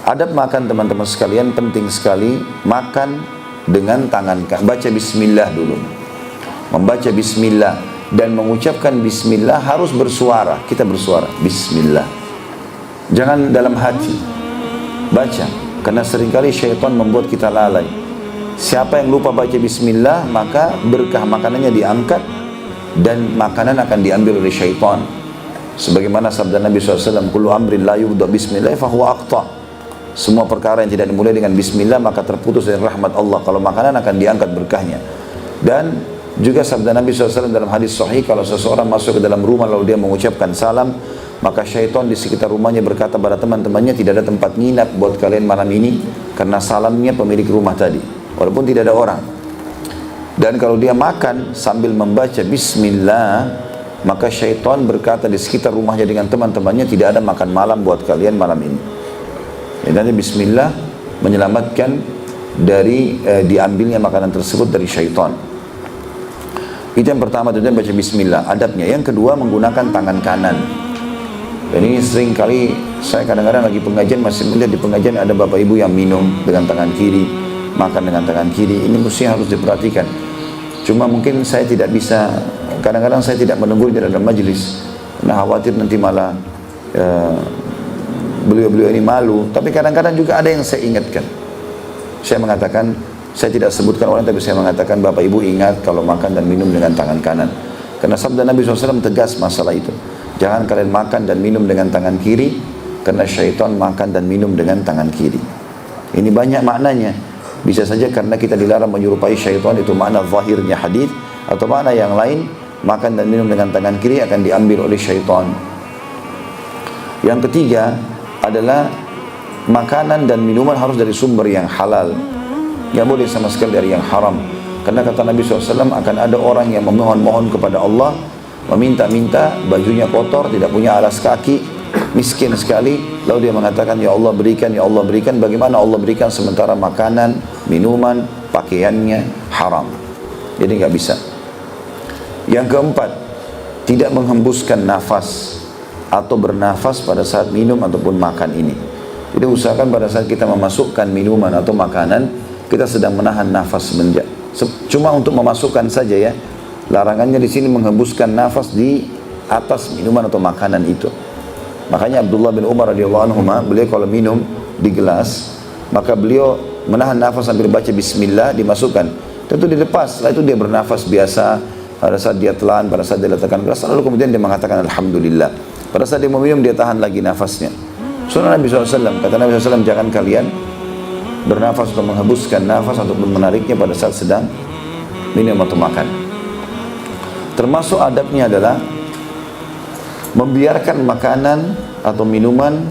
Adab makan teman-teman sekalian penting sekali. Makan dengan tangan, baca bismillah dulu. Membaca bismillah dan mengucapkan bismillah harus bersuara. Kita bersuara bismillah. Jangan dalam hati. Baca, karena seringkali syaitan membuat kita lalai. Siapa yang lupa baca bismillah, maka berkah makanannya diangkat dan makanan akan diambil oleh syaitan. Sebagaimana sabda Nabi SAW, kullu amrin la yubda bismillah fahuwa aqta. Semua perkara yang tidak dimulai dengan bismillah maka terputus dari rahmat Allah. Kalau makanan akan diangkat berkahnya. Dan juga sabda Nabi SAW dalam hadis sahih, kalau seseorang masuk ke dalam rumah lalu dia mengucapkan salam, maka syaitan di sekitar rumahnya berkata pada teman-temannya, tidak ada tempat nginap buat kalian malam ini karena salamnya pemilik rumah tadi, walaupun tidak ada orang. Dan kalau dia makan sambil membaca bismillah, maka syaitan berkata di sekitar rumahnya dengan teman-temannya, tidak ada makan malam buat kalian malam ini. Dan bismillah menyelamatkan dari diambilnya makanan tersebut dari syaitan. Itu yang pertama, tentunya baca bismillah, adabnya. Yang kedua, menggunakan tangan kanan. Dan ini sering kali saya kadang-kadang lagi pengajian, masih melihat di pengajian ada bapak ibu yang minum dengan tangan kiri, makan dengan tangan kiri. Ini mesti harus diperhatikan. Cuma mungkin saya tidak bisa, kadang-kadang saya tidak menegur di dalam majelis karena khawatir nanti malah beliau-beliau ini malu. Tapi kadang-kadang juga ada yang saya ingatkan. Saya mengatakan, saya tidak sebutkan orang, tapi saya mengatakan bapak ibu ingat kalau makan dan minum dengan tangan kanan. Karena sabda Nabi SAW tegas masalah itu. Jangan kalian makan dan minum dengan tangan kiri, karena syaitan makan dan minum dengan tangan kiri. Ini banyak maknanya. Bisa saja karena kita dilarang menyerupai syaitan, itu makna zahirnya hadis, atau makna yang lain, makan dan minum dengan tangan kiri akan diambil oleh syaitan. Yang ketiga adalah makanan dan minuman harus dari sumber yang halal. Tidak boleh sama sekali dari yang haram. Karena kata Nabi SAW, akan ada orang yang memohon-mohon kepada Allah, meminta-minta, bajunya kotor, tidak punya alas kaki, miskin sekali, lalu dia mengatakan, ya Allah berikan, ya Allah berikan. Bagaimana Allah berikan sementara makanan, minuman, pakaiannya haram? Jadi nggak bisa. Yang keempat, tidak menghembuskan nafas atau bernafas pada saat minum ataupun makan ini. Jadi usahakan pada saat kita memasukkan minuman atau makanan, kita sedang menahan nafas semenjak. Cuma untuk memasukkan saja ya. Larangannya di sini menghembuskan nafas di atas minuman atau makanan itu. Makanya Abdullah bin Umar radhiyallahu anhu, beliau kalau minum di gelas, maka beliau menahan nafas sambil baca bismillah, dimasukkan. Tentu dilepas, setelah itu dia bernafas biasa. Pada saat dia telan, pada saat dia letakkan gelas, lalu kemudian dia mengatakan alhamdulillah. Pada saat dia mau minum, dia tahan lagi nafasnya. Sunnah Nabi SAW, kata Nabi SAW, jangan kalian bernafas atau menghembuskan nafas ataupun menariknya pada saat sedang minum atau makan. Termasuk adabnya adalah membiarkan makanan atau minuman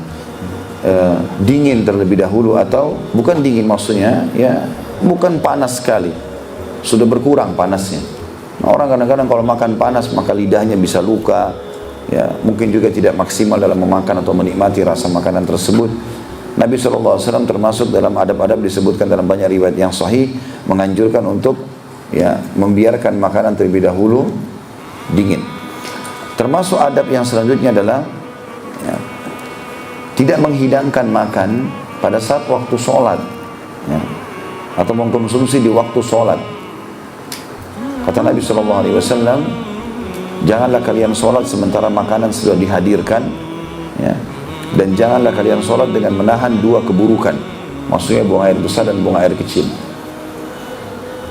dingin terlebih dahulu, atau bukan dingin maksudnya, ya bukan panas sekali, sudah berkurang panasnya. Nah, orang kadang-kadang kalau makan panas maka lidahnya bisa luka, ya mungkin juga tidak maksimal dalam memakan atau menikmati rasa makanan tersebut. Nabi SAW termasuk dalam adab-adab disebutkan dalam banyak riwayat yang sahih, menganjurkan untuk ya membiarkan makanan terlebih dahulu dingin. Termasuk adab yang selanjutnya adalah ya, tidak menghidangkan makan pada saat waktu sholat, ya, atau mengkonsumsi di waktu sholat. Kata Nabi SAW, janganlah kalian sholat sementara makanan sudah dihadirkan, ya, dan janganlah kalian sholat dengan menahan dua keburukan, maksudnya buang air besar dan buang air kecil.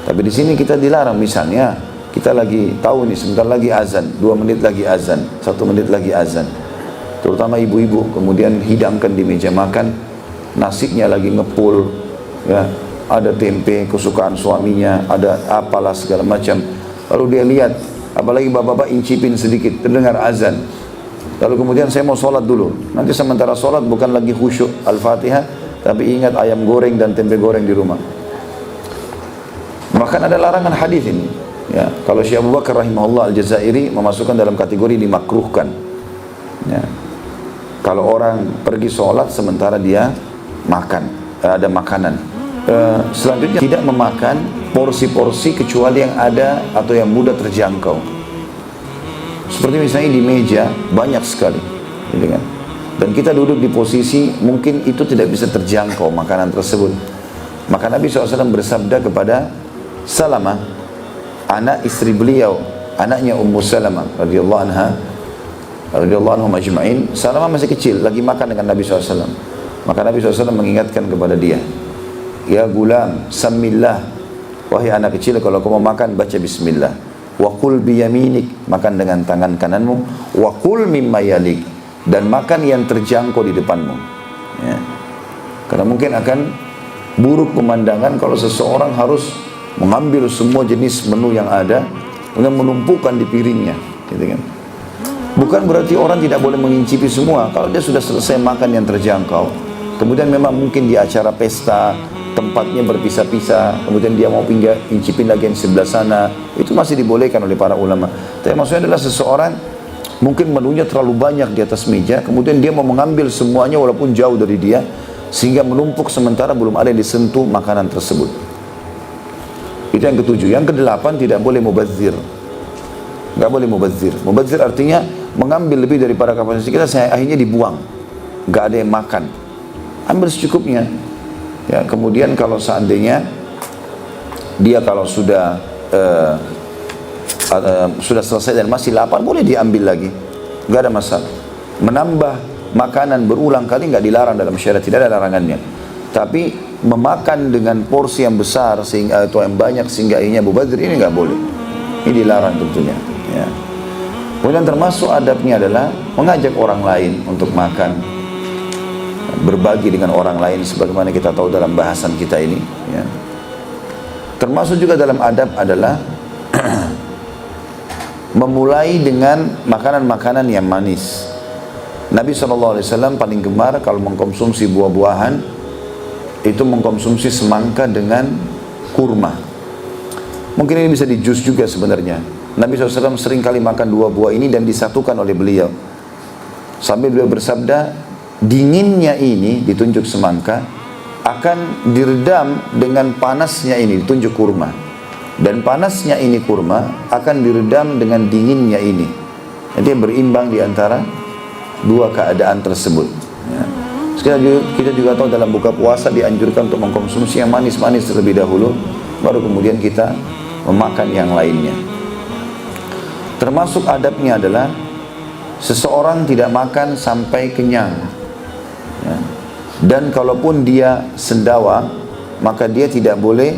Tapi di sini kita dilarang, misalnya kita lagi tahu nih sebentar lagi azan, 2 menit lagi azan, 1 menit lagi azan, terutama ibu-ibu, kemudian hidangkan di meja makan, nasinya lagi ngepul, ya, ada tempe kesukaan suaminya, ada apalah segala macam. Lalu dia lihat, apalagi bapak-bapak incipin sedikit, terdengar azan. Lalu kemudian saya mau sholat dulu. Nanti sementara sholat bukan lagi khusyuk Al-Fatihah, tapi ingat ayam goreng dan tempe goreng di rumah. Bahkan ada larangan hadis ini. Ya, kalau Syekh Abu Bakar rahimahullah Al-Jazairi memasukkan dalam kategori dimakruhkan. Ya. Kalau orang pergi sholat sementara dia makan, ada makanan. Selanjutnya tidak memakan porsi-porsi kecuali yang ada atau yang mudah terjangkau. Seperti misalnya di meja banyak sekali, gitu kan? Dan kita duduk di posisi mungkin itu tidak bisa terjangkau makanan tersebut. Maka Nabi SAW bersabda kepada Salamah, anak istri beliau, anaknya Ummu Salamah radhiyallahu anha, radhiyallahu anhum ajma'in. Salamah masih kecil, lagi makan dengan Nabi SAW. Maka Nabi SAW mengingatkan kepada dia, ya gulam, samillah, wahai anak kecil, kalau kau mau makan baca bismillah. Wa qul biyaminik, makan dengan tangan kananmu. Wa qul mimma yalik, dan makan yang terjangkau di depanmu. Ya. Karena mungkin akan buruk pemandangan kalau seseorang harus mengambil semua jenis menu yang ada kemudian menumpukan di piringnya, gitu kan. Bukan berarti orang tidak boleh mengincipi semua. Kalau dia sudah selesai makan yang terjangkau, kemudian memang mungkin di acara pesta tempatnya berpisah-pisah, kemudian dia mau pindah incipin lagi yang sebelah sana, itu masih dibolehkan oleh para ulama. Tapi maksudnya adalah seseorang mungkin menunya terlalu banyak di atas meja, kemudian dia mau mengambil semuanya walaupun jauh dari dia, sehingga menumpuk sementara belum ada yang disentuh makanan tersebut. Itu yang ketujuh. Yang kedelapan, tidak boleh mubazir. Nggak boleh mubazir. Mubazir artinya mengambil lebih daripada kapasitas kita, akhirnya dibuang, nggak ada yang makan. Ambil secukupnya. Ya, kemudian kalau seandainya dia kalau sudah selesai dan masih lapar, boleh diambil lagi, nggak ada masalah. Menambah makanan berulang kali nggak dilarang dalam syariat, tidak ada larangannya. Tapi memakan dengan porsi yang besar sehingga atau yang banyak sehingga akhirnya mubazir, ini nggak boleh. Ini dilarang tentunya. Ya. Kemudian termasuk adabnya adalah mengajak orang lain untuk makan, berbagi dengan orang lain sebagaimana kita tahu dalam bahasan kita ini. Ya. Termasuk juga dalam adab adalah memulai dengan makanan-makanan yang manis. Nabi SAW paling gemar kalau mengkonsumsi buah-buahan itu mengkonsumsi semangka dengan kurma. Mungkin ini bisa di jus juga sebenarnya. Nabi SAW sering kali makan dua buah ini dan disatukan oleh beliau. Sampai beliau bersabda, dinginnya ini, ditunjuk semangka, akan diredam dengan panasnya ini, ditunjuk kurma. Dan panasnya ini kurma akan diredam dengan dinginnya ini. Jadi berimbang di antara dua keadaan tersebut. Ya. Kita juga tahu dalam buka puasa dianjurkan untuk mengkonsumsi yang manis-manis terlebih dahulu, baru kemudian kita memakan yang lainnya. Termasuk adabnya adalah seseorang tidak makan sampai kenyang. Ya. Dan kalaupun dia sendawa, maka dia tidak boleh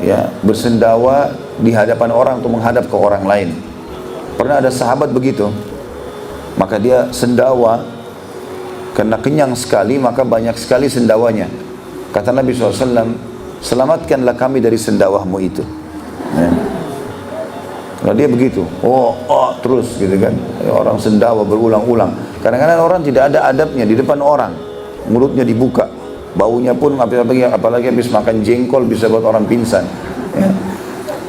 ya bersendawa di hadapan orang atau menghadap ke orang lain. Pernah ada sahabat begitu, maka dia sendawa karena kenyang sekali, maka banyak sekali sendawanya. Kata Nabi SAW, selamatkanlah kami dari sendawahmu itu. Ya. Kalau dia begitu, terus gitu kan, orang sendawa berulang-ulang. Kadang-kadang orang tidak ada adabnya di depan orang, mulutnya dibuka, baunya pun apalagi habis makan jengkol bisa buat orang pingsan. Ya.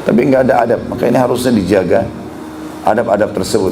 Tapi nggak ada adab, maka ini harusnya dijaga adab-adab tersebut.